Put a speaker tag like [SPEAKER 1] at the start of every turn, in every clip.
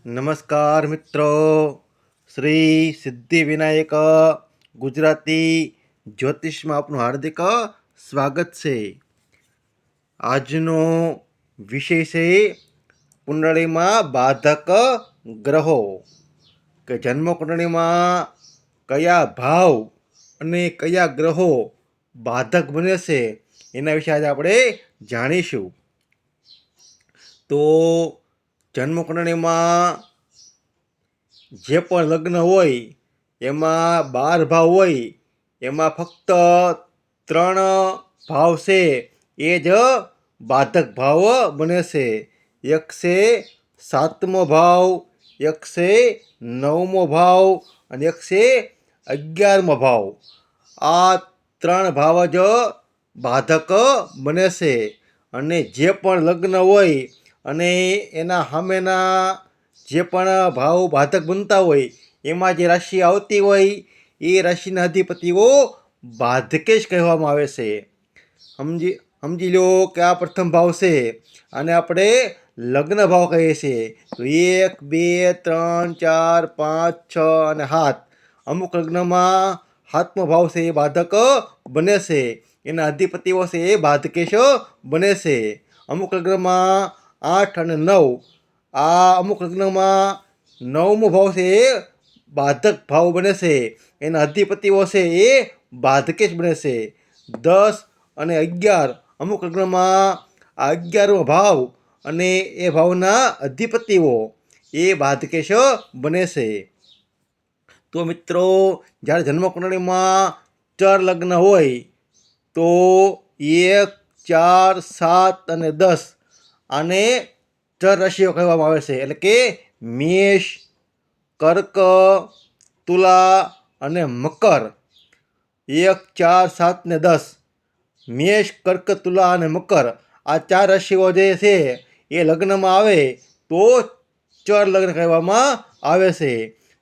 [SPEAKER 1] નમસ્કાર મિત્રો, શ્રી સિદ્ધિવિનાયક ગુજરાતી જ્યોતિષમાં આપનું હાર્દિક સ્વાગત છે. આજનો વિષય છે કુંડળીમાં બાધક ગ્રહો, કે જન્મ કુંડળીમાં કયા ભાવ અને કયા ગ્રહો બાધક બને છે એના વિશે આજે આપણે જાણીશું. તો જન્મ કુંડળીમાં જે પણ લગ્ન હોય એમાં 12 ભાવ હોય, એમાં ફક્ત 3 ભાવ છે એ જ બાધક ભાવ બને છે. એક છે 7મો ભાવ, એક છે 9મો ભાવ અને એક છે 11મો ભાવ. આ 3 ભાવ જ બાધક બને છે. અને જે પણ લગ્ન હોય અને એના સામેના જે પણ ભાવ બાધક બનતા હોય એમાં જે રાશિ આવતી હોય એ રાશિના અધિપતિઓ બાધકેશ કહેવામાં આવે છે. સમજી લો કે આ પ્રથમ ભાવ છે અને આપણે લગ્ન ભાવ કહીએ છીએ. તો 1, 2, 3, 4, 5, 6 અને 7. અમુક લગ્નમાં 7મો ભાવ છે એ બાધક બને છે, એના અધિપતિઓ છે એ બાધકેશ બને છે. અમુક લગ્નમાં 8 અને 9, આ અમુક લગ્નમાં 9મો ભાવ છે એ બાધક ભાવ બને છે, એના અધિપતિઓ છે એ બાધકેશ બને છે. 10 અને 11, અમુક લગ્નમાં આ 11મો ભાવ અને એ ભાવના અધિપતિઓ એ બાધકેશ બને છે. તો મિત્રો, જ્યારે જન્મકુંડળીમાં ચર લગ્ન હોય તો 1, 4, 7 અને 10 આને ચર રાશિઓ કહેવામાં આવે છે. એટલે કે મેષ, કર્ક, તુલા અને મકર. 1, 4, 7 ને 10, મેષ, કર્ક, તુલા અને મકર, આ 4 રાશિઓ જે છે એ લગ્નમાં આવે તો ચર લગ્ન કહેવામાં આવે છે.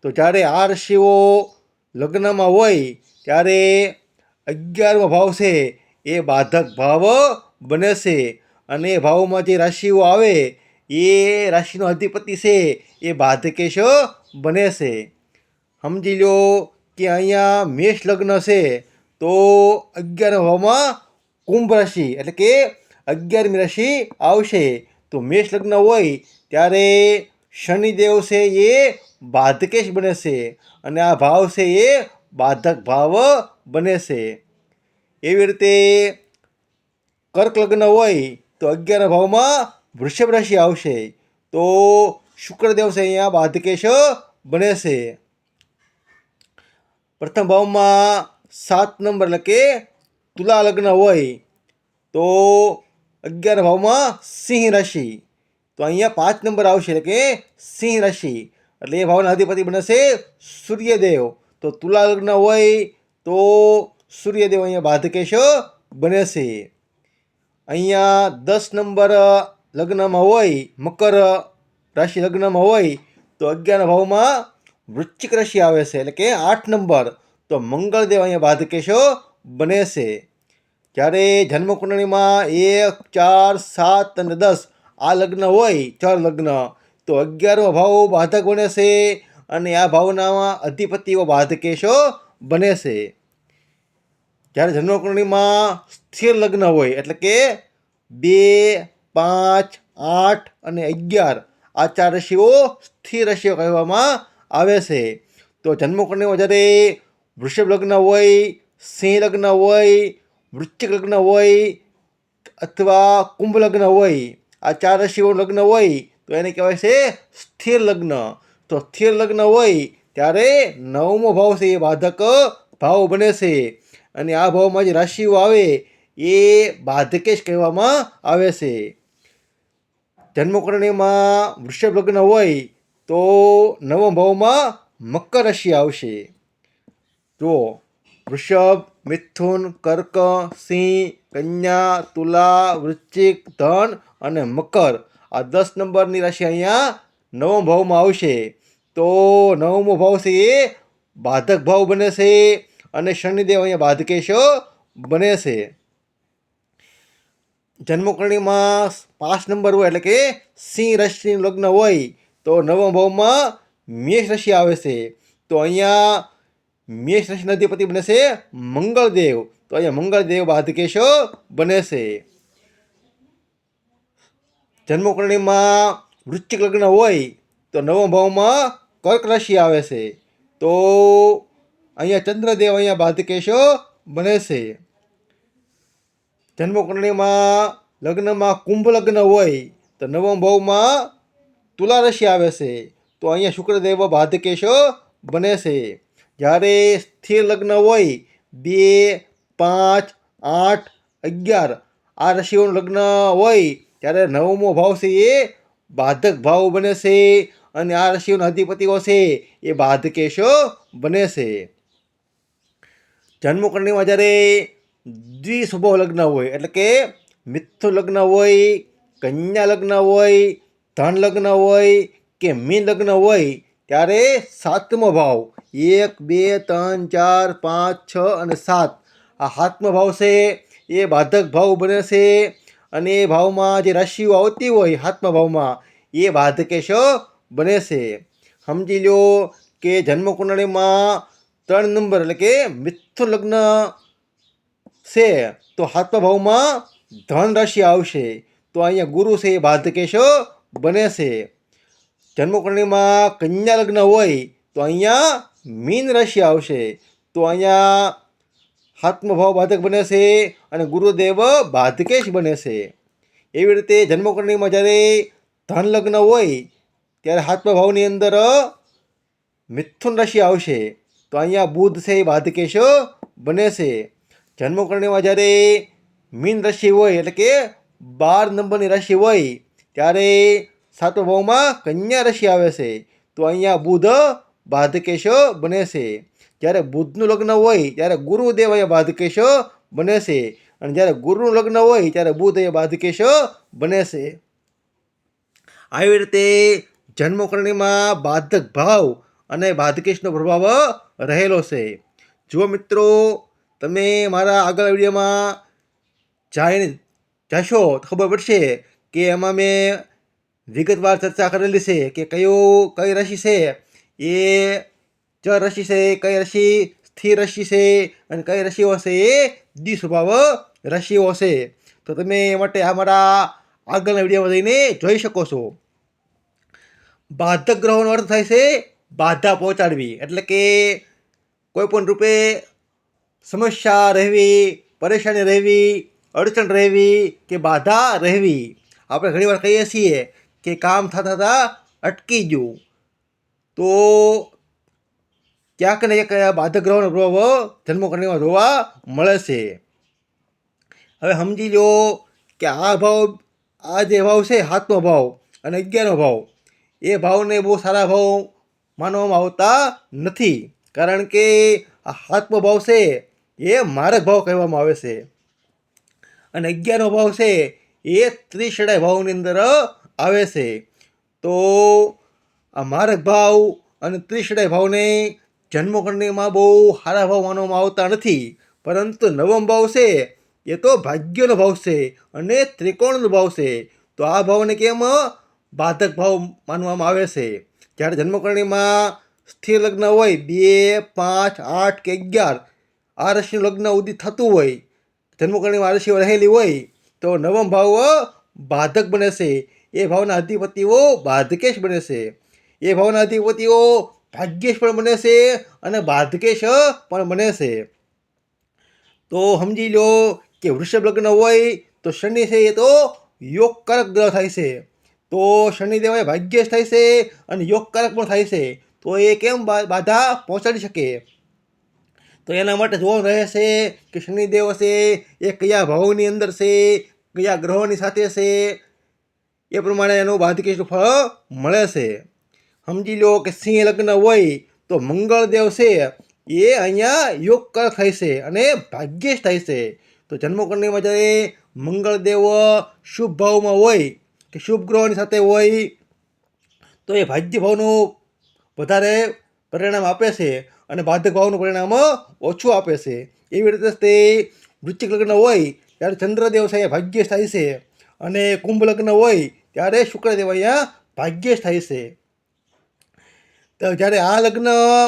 [SPEAKER 1] તો જ્યારે આ રાશિઓ લગ્નમાં હોય ત્યારે 11મો ભાવ છે એ બાધક ભાવ બને છે. અને એ ભાવમાં જે રાશિઓ આવે એ રાશિનો અધિપતિ છે એ બાધકેશ બને છે. સમજી લો કે અહીંયા મેષ લગ્ન છે તો 11મા ભાવમાં કુંભ રાશિ એટલે કે 11મી રાશિ આવશે. તો મેષ લગ્ન હોય ત્યારે શનિદેવ છે એ બાધકેશ બને છે અને આ ભાવ છે એ બાધક ભાવ બને છે. એવી રીતે કર્ક લગ્ન હોય તો 11મા ભાવમાં વૃષભ રાશિ આવશે. તો શુક્રદેવ છે અહીંયા બાધકેશ બને છે. પ્રથમ ભાવમાં 7 નંબર એટલે કે તુલા લગ્ન હોય તો 11 ભાવમાં સિંહ રાશિ. તો અહીંયા 5 નંબર આવશે એટલે કે સિંહ રાશિ. એટલે એ ભાવના અધિપતિ બને છે સૂર્યદેવ. તો તુલા લગ્ન હોય તો સૂર્યદેવ અહીંયા બાધકેશ બને છે. અહીંયા 10 નંબર લગ્નમાં હોય, મકર રાશિ લગ્નમાં હોય તો 11 ભાવમાં વૃશ્ચિક રાશિ આવે છે એટલે કે 8 નંબર. તો મંગળદેવ અહીંયા બાધકેશ બને છે. જ્યારે જન્મકુંડળીમાં 1, 4, 7 અને 10 આ લગ્ન હોય, ચર લગ્ન, તો 11મો ભાવ બાધક બને છે અને આ ભાવના અધિપતિઓ બાધકેશ બને છે. જ્યારે જન્મકુંડળીમાં સ્થિર લગ્ન હોય એટલે કે 2, 5, 8 અને 11, આ 4 રાશિઓ સ્થિર રાશિઓ કહેવામાં આવે છે. તો જન્મકુંડળીમાં જ્યારે વૃષભ લગ્ન હોય, સિંહ લગ્ન હોય, વૃશ્ચિક લગ્ન હોય અથવા કુંભ લગ્ન હોય, આ 4 રાશિઓ લગ્ન હોય તો એને કહેવાય છે સ્થિર લગ્ન. તો સ્થિર લગ્ન હોય ત્યારે 9મો ભાવ છે એ બાધક ભાવ બને છે અને આ ભાવમાં જે રાશિઓ આવે એ બાધકેશ કહેવામાં આવે છે. જન્મકુંડળીમાં વૃષભ લગ્ન હોય તો 9મા ભાવમાં મકર રાશિ આવશે. જો વૃષભ, મિથુન, કર્ક, સિંહ, કન્યા, તુલા, વૃશ્ચિક, ધન અને મકર, આ 10 નંબરની રાશિ અહીંયા 9મા ભાવમાં આવશે. તો 9મો ભાવ છે એ બાધક ભાવ બને છે અને શનિદેવ અહીંયા બાધકેશ બને છે. જન્મકુંડળીમાં 5 નંબર હોય એટલે કે સિંહ રાશિનું લગ્ન હોય તો નવમ ભાવમાં મેષ રાશિ આવે છે. તો અહીંયા મેષ રાશિના અધિપતિ બને છે મંગળદેવ. તો અહીંયા મંગળદેવ બાધકેશ બને છે. જન્મકુંડળીમાં વૃશ્ચિક લગ્ન હોય તો નવમ ભાવમાં કર્ક રાશિ આવે છે. તો અહીંયા ચંદ્રદેવ અહીંયા બાધકેશ બને છે. જન્મકુંડળીમાં લગ્નમાં કુંભ લગ્ન હોય તો નવમ ભાવમાં તુલા રાશિ આવે છે. તો અહીંયા શુક્રદેવ બાધકેશ બને છે. જ્યારે સ્થિર લગ્ન હોય 2, 5, 8, 11 આ રાશિઓનું લગ્ન હોય ત્યારે નવમો ભાવ છે એ બાધક ભાવ બને છે અને આ રાશિઓના અધિપતિઓ છે એ બાધકેશ બને છે. જન્મકુંડળીમાં જ્યારે દ્વિસ્વભાવ લગ્ન હોય એટલે કે મિથુન લગ્ન હોય, કન્યા લગ્ન હોય, ધન લગ્ન હોય કે મીન લગ્ન હોય ત્યારે સાતમો ભાવ 1, 2, 3, 4, 5, 6 અને 7 આ સાતમો ભાવ છે એ બાધક ભાવ બને છે અને એ ભાવમાં જે રાશિઓ આવતી હોય સાતમા ભાવમાં એ બાધકેશ બને છે. સમજી લો કે જન્મકુંડળીમાં 3 નંબર એટલે કે મિથુન લગ્ન છે તો સાતમા ભાવમાં ધન રાશિ આવશે. તો અહીંયા ગુરુ છે એ બાધકેશ બને છે. જન્મકુંડળીમાં કન્યા લગ્ન હોય તો અહીંયા મીન રાશિ આવશે. તો અહીંયા સાતમો ભાવ બાધક બને છે અને ગુરુદેવ બાધકેશ બને છે. એવી રીતે જન્મકુંડળીમાં જ્યારે ધન લગ્ન હોય ત્યારે સાતમા ભાવની અંદર મિથુન રાશિ આવશે. તો અહીંયા બુધ છે એ બાધકેશ બને છે. જન્મકુંડળીમાં જ્યારે મીન રાશિ હોય એટલે કે 12 નંબરની રાશિ હોય ત્યારે સાતમા ભાવમાં કન્યા રાશિ આવે છે. તો અહીંયા બુધ બાધકેશ બને છે. જ્યારે બુધનું લગ્ન હોય ત્યારે ગુરુદેવ અહીંયા બાધકેશ બને છે અને જ્યારે ગુરુનું લગ્ન હોય ત્યારે બુધ અહીંયા બાધકેશ બને છે. આવી રીતે જન્મકુંડળીમાં બાધક ભાવ અને બાધકેશનો પ્રભાવ રહેલો છે. જો મિત્રો તમે મારા આગળ વિડીયોમાં જશો તો ખબર પડશે કે એમાં મેં વિગતવાર ચર્ચા કરેલી છે કે કઈ રાશિ છે એ ચર રાશિ છે, કઈ રાશિ સ્થિર રાશિ છે અને કઈ રાશિઓ છે એ દ્વિસ્વભાવ રાશિઓ છે. તો તમે એ માટે અમારા આગળના વિડીયોમાં જઈને જોઈ શકો છો. બાધક ગ્રહોનો અર્થ થાય છે બાધા પહોંચાડવી એટલે કે કોઈ પણ રૂપે સમસ્યા રહેવી, પરેશાની રહેવી, અડચણ રહેવી કે બાધા રહેવી. આપણે ઘણીવાર કહીએ છીએ કે કામ થતાં અટકી ગયું. તો ક્યાંક ને ક્યાંક બાધક ગ્રહોનો પ્રભાવ જન્મકુંડળીમાં જોવા મળે છે. હવે સમજી લો કે આ જે ભાવ છે સાતમો ભાવ અને 11મો ભાવ એ ભાવને બહુ સારા ભાવ માનવામાં આવતા નથી. કારણ કે આ સાતમો ભાવ છે એ મારક ભાવ કહેવામાં આવે છે અને 11મો ભાવ છે એ ત્રિષડાય ભાવની અંદર આવે છે. તો આ મારક ભાવ અને ત્રિષડાય ભાવને જન્મકુંડળીમાં બહુ સારા ભાવ માનવામાં આવતા નથી. પરંતુ નવમ ભાવ છે એ તો ભાગ્યનો ભાવ છે અને ત્રિકોણનો ભાવ છે. તો આ ભાવને કેમ બાધક ભાવ માનવામાં આવે છે. જ્યારે જન્મકુંડળીમાં સ્થિર લગ્ન હોય 2, 5, 8 કે 11 આ રાશિનું લગ્ન ઉદિત થતું હોય, જન્મકુંડળીમાં આ રાશિઓ રહેલી હોય તો નવમ ભાવ બાધક બને છે. એ ભાવના અધિપતિઓ બાધકેશ બને છે. એ ભાવના અધિપતિઓ ભાગ્યેશ પણ બને છે અને બાધકેશ પણ બને છે. તો સમજી લો કે વૃષભ લગ્ન હોય તો શનિ છે એ તો યોગકારક ગ્રહ થાય છે. તો શનિદેવ એ ભાગ્યેશ થાય છે અને યોગકારક પણ થાય છે. તો એ કેમ બાધા પહોંચાડી શકે? તો એના માટે જોવાનું રહે છે કે શનિદેવ છે એ કયા ભાવની અંદર છે, કયા ગ્રહોની સાથે છે, એ પ્રમાણે એનું બાધકેશનું ફળ મળે છે. સમજી લો કે સિંહ લગ્ન હોય તો મંગળદેવ છે એ અહીંયા યોગકારક થાય છે અને ભાગ્યેશ થાય છે. તો જન્મકુંડળીમાં જ્યારે મંગળદેવ શુભ ભાવમાં હોય કે શુભ ગ્રહોની સાથે હોય તો એ ભાગ્ય ભાવનું વધારે પરિણામ આપે છે અને બાધક ભાવનું પરિણામ ઓછું આપે છે. એવી રીતે તે વૃશ્ચિક લગ્ન હોય ત્યારે ચંદ્રદેવ છે એ ભાગ્યેશ થાય છે અને કુંભ લગ્ન હોય ત્યારે શુક્રદેવ અહીંયા ભાગ્યેશ થાય છે. તો જ્યારે આ લગ્ન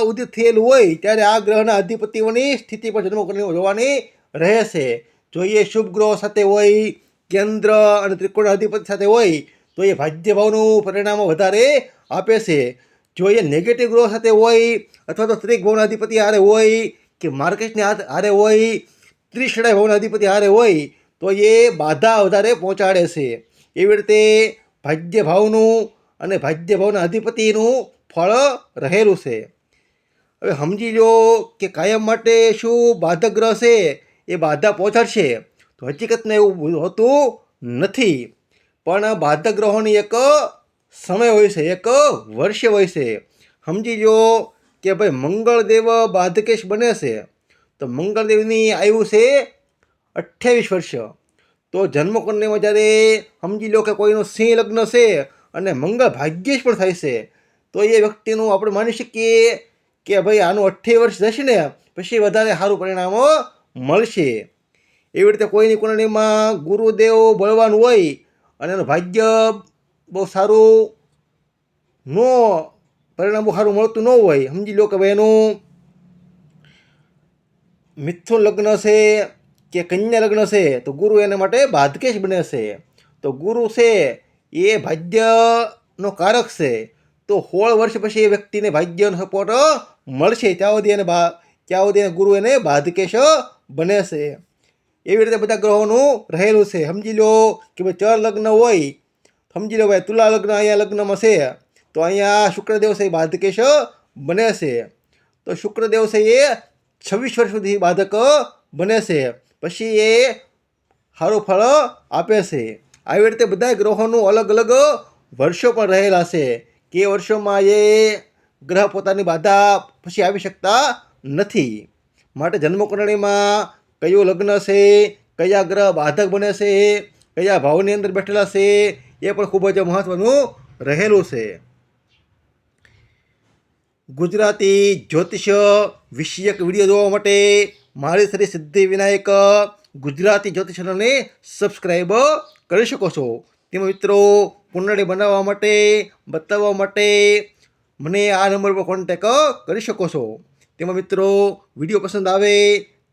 [SPEAKER 1] ઉદિત થયેલું હોય ત્યારે આ ગ્રહના અધિપતિઓની સ્થિતિ પર જન્મ જોવાની રહે છે. જો એ શુભ ગ્રહો સાથે હોય, કેન્દ્ર અને ત્રિકોણ અધિપતિ સાથે હોય તો એ ભાગ્યભાવનું પરિણામ વધારે આપે છે. જો એ નેગેટિવ ગ્રહ સાથે હોય અથવા તો ત્રિકોણ અધિપતિ હારે હોય કે માર્કેટની હારે હોય, ત્રિશડાય ભવન અધિપતિ હારે હોય તો એ બાધા વધારે પહોંચાડે છે. એવી રીતે ભાગ્યભાવનું અને ભાગ્યભાવના અધિપતિનું ફળ રહેલું છે. હવે સમજી લો કે કાયમ માટે શું બાધક ગ્રહ છે એ બાધા પહોંચાડશે, તો હકીકતમાં એવું હોતું નથી. પણ બાધક ગ્રહોની એક સમય હોય છે, એક વર્ષ હોય છે. સમજી લો કે ભાઈ મંગળદેવ બાધકેશ બને છે તો મંગળદેવની આયુ છે 28 વર્ષ. તો જન્મકુંડલીમાં જ્યારે સમજી લો કે કોઈનું સિંહ લગ્ન છે અને મંગળ ભાગ્યેશ પણ થાય છે તો એ વ્યક્તિનું આપણે માની શકીએ કે ભાઈ આનું 28 વર્ષ જશે ને પછી વધારે સારું પરિણામ મળશે. એવી રીતે કોઈની કુંડળીમાં ગુરુદેવ બળવાન હોય અને એનું ભાગ્ય બહુ સારું ન પરિણામ બહુ સારું મળતું ન હોય, સમજી લો કે ભાઈ એનું મિથુન લગ્ન છે કે કન્યા લગ્ન છે તો ગુરુ એના માટે બાધકેશ બને છે. તો ગુરુ છે એ ભાગ્યનો કારક છે. તો 16 વર્ષ પછી એ વ્યક્તિને ભાગ્યનો સપોર્ટ મળશે ત્યાં સુધી ગુરુ એને બાધકેશ બને છે. એવી રીતે બધા ગ્રહોનું રહેલું છે. સમજી લો કે ભાઈ 4 લગ્ન હોય, સમજી લો ભાઈ તુલા લગ્ન અહીંયા લગ્નમાં છે તો અહીંયા શુક્રદેવ છે એ બાધકેશ બને છે. તો શુક્રદેવ છે એ 26 વર્ષ સુધી બાધક બને છે, પછી એ સારું ફળ આપે છે. આવી રીતે બધા ગ્રહોનું અલગ અલગ વર્ષો પણ રહેલા છે કે એ વર્ષોમાં એ ગ્રહ પોતાની બાધા પછી આવી શકતા નથી. માટે જન્મકુંડળીમાં કયું લગ્ન છે, કયા ગ્રહ બાધક બને છે, કયા ભાવની અંદર બેઠેલા છે એ પણ ખૂબ જ મહત્વનું રહેલું છે. ગુજરાતી જ્યોતિષ વિષયક વિડીયો જોવા માટે મારી શ્રી સિદ્ધિવિનાયક ગુજરાતી જ્યોતિષ ચેનલને સબસ્ક્રાઈબ કરી શકો છો. તેમાં મિત્રો કુંડળી બનાવવા માટે, બતાવવા માટે મને આ નંબર પર કોન્ટેક કરી શકો છો. તેમાં મિત્રો વિડીયો પસંદ આવે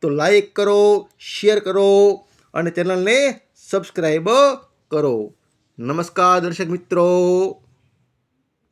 [SPEAKER 1] તો લાઈક કરો, શેર કરો અને ચેનલને સબસ્ક્રાઈબ કરો. નમસ્કાર દર્શક મિત્રો.